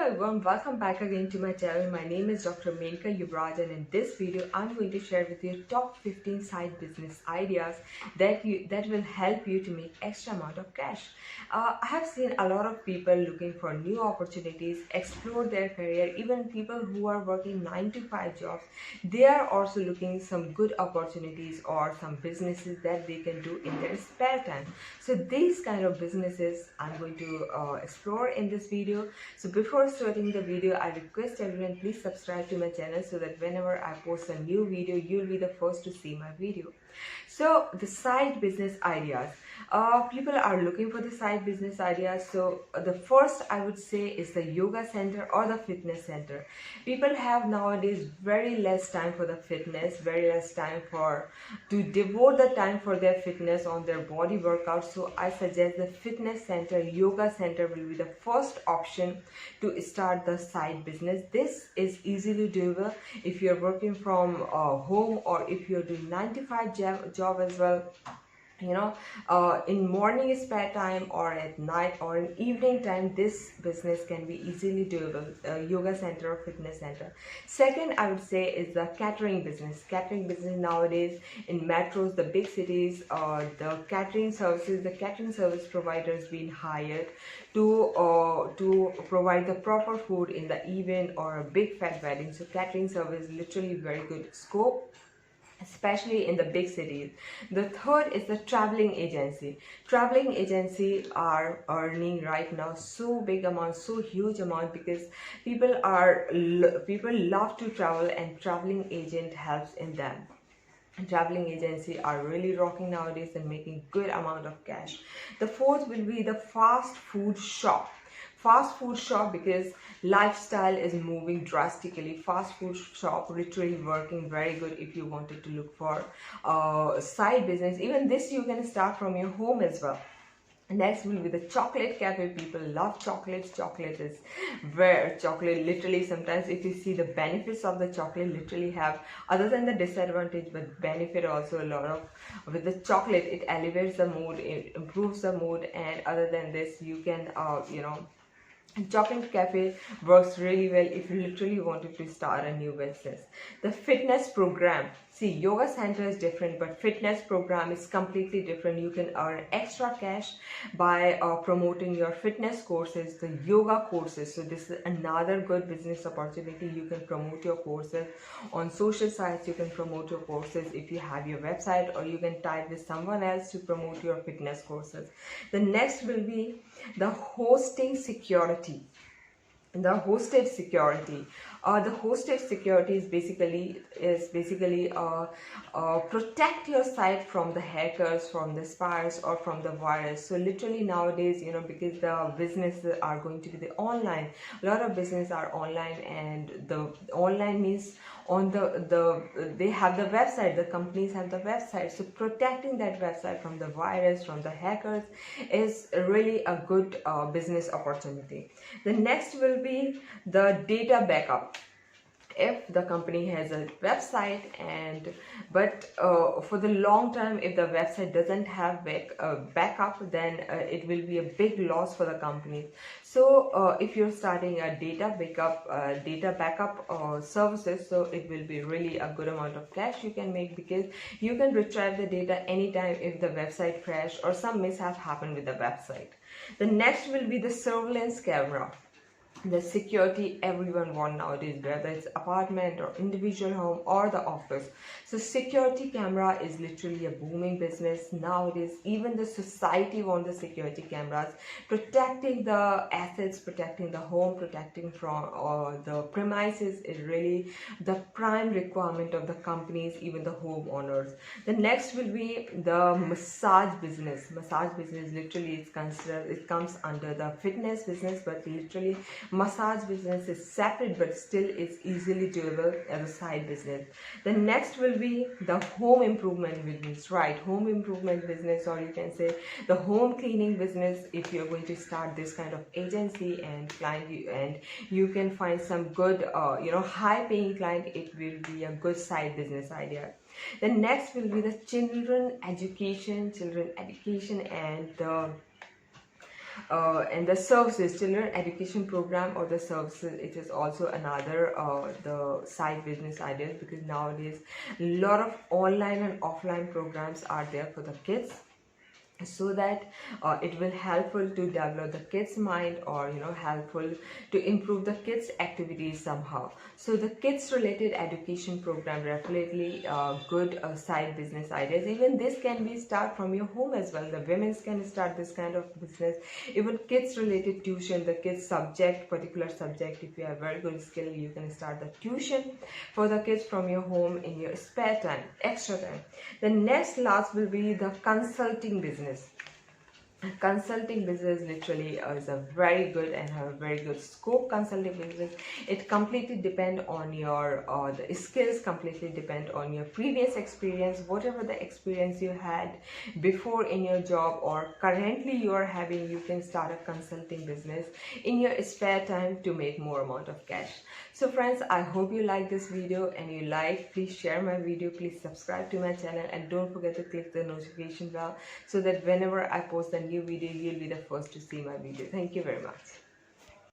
everyone, welcome back again to my channel. My name is Dr. Menka Yuvraj, and in this video I'm going to share with you top 15 side business ideas that will help you to make extra amount of cash. I have seen a lot of people looking for new opportunities, explore their career. Even people who are working 9 to 5 jobs, they are also looking some good opportunities or some businesses that they can do in their spare time. So these kind of businesses I'm going to explore in this video. So before starting the video, I request everyone, please subscribe to my channel so that whenever I post a new video, you'll be the first to see my video. So the side business ideas. People are looking for the side business ideas. So the first I would say is the yoga center or the fitness center. People have nowadays very less time for the fitness, very less time to devote the time for their fitness on their body workout. So I suggest the fitness center, yoga center will be the first option to start the side business. This is easily doable if you're working from home, or if you're doing 9 to 5 job as well. In morning spare time or at night or in evening time, this business can be easily doable, yoga center or fitness center. Second, I would say, is the catering business nowadays in metros, the big cities, the catering service providers being hired to provide the proper food in the event or a big fat wedding. So catering service literally very good scope, especially in the big cities. The third is the traveling agency. Traveling agency are earning right now so big amount, so huge amount, because people love to travel, and traveling agent helps in them. Traveling agency are really rocking nowadays and making good amount of cash. The fourth will be the fast food shop, because lifestyle is moving drastically. Fast food shop literally working very good if you wanted to look for side business. Even this you can start from your home as well. Next will be the chocolate cafe. People love chocolates. Chocolate is where chocolate literally, sometimes if you see the benefits of the chocolate, literally have, other than the disadvantage, but benefit also a lot of. With the chocolate, it elevates the mood, it improves the mood, and other than this, you can chocolate cafe works really well if you literally wanted to start a new business. The fitness program. See, yoga center is different, but fitness program is completely different. You can earn extra cash by promoting your fitness courses, the yoga courses. So this is another good business opportunity. You can promote your courses on social sites. You can promote your courses if you have your website, or you can tie with someone else to promote your fitness courses. The next will be the hosting security. The hosted security. The hosted security is basically protect your site from the hackers, from the spies, or from the virus. So literally nowadays, because the businesses are going to be the online, a lot of business are online, and the online means on they have the website, the companies have the website. So protecting that website from the virus, from the hackers, is really a good business opportunity. The next will be the data backup. If the company has a website, but for the long term, if the website doesn't have backup, then it will be a big loss for the company. So if you're starting a data backup services, so it will be really a good amount of cash you can make, because you can retrieve the data anytime if the website crash or some mishap happened with the website. The next will be the surveillance camera. The security everyone wants nowadays, whether it's apartment or individual home or the office. So security camera is literally a booming business nowadays. Even the society wants the security cameras, protecting the assets, protecting the home, protecting from the premises is really the prime requirement of the companies, even the homeowners. The next will be the massage business. Massage business literally is considered, it comes under the fitness business, but literally massage business is separate, but still is easily doable as a side business. The next will be the home improvement business, right? Home improvement business, or you can say the home cleaning business. If you're going to start this kind of agency and client, and you can find some good high paying client, it will be a good side business idea. The next will be the children education, and And the services, children education program or the services, it is also another the side business ideas, because nowadays a lot of online and offline programs are there for the kids, so that it will helpful to develop the kids mind, or helpful to improve the kids activities somehow. So the kids related education program definitely good side business ideas. Even this can be start from your home as well. The women's can start this kind of business. Even kids related tuition, the kids subject, particular subject, if you have very good skill, you can start the tuition for the kids from your home in your spare time, extra time. The next last will be the consulting business. Consulting business literally is a very good and have a very good scope. Consulting business, it completely depend on your the skills, completely depend on your previous experience, whatever the experience you had before in your job or currently you are having. You can start a consulting business in your spare time to make more amount of cash. So friends, I hope you like this video, and you like, please share my video, please subscribe to my channel, and don't forget to click the notification bell so that whenever I post a new video, you'll be the first to see my video. Thank you very much.